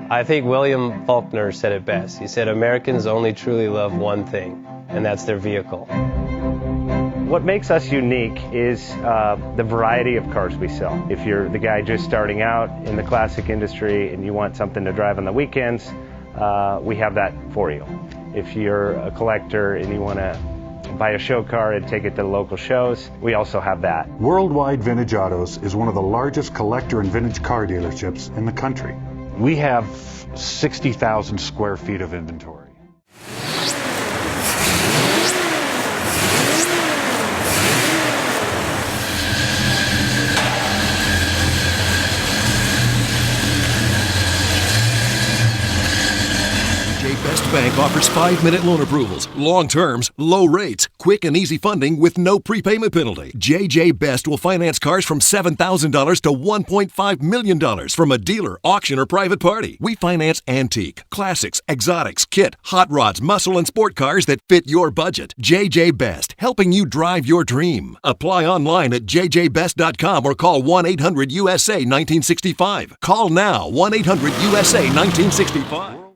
I think William Faulkner said it best. He said, Americans only truly love one thing, and that's their vehicle. What makes us unique is the variety of cars we sell. If you're the guy just starting out in the classic industry and you want something to drive on the weekends, we have that for you. If you're a collector and you want to buy a show car and take it to the local shows, we also have that. Worldwide Vintage Autos is one of the largest collector and vintage car dealerships in the country. We have 60,000 square feet of inventory. Best Bank offers 5-minute loan approvals, long terms, low rates, quick and easy funding with no prepayment penalty. JJ Best will finance cars from $7,000 to $1.5 million from a dealer, auction, or private party. We finance antique, classics, exotics, kit, hot rods, muscle, and sport cars that fit your budget. JJ Best, helping you drive your dream. Apply online at jjbest.com or call 1-800-USA-1965. Call now, 1-800-USA-1965.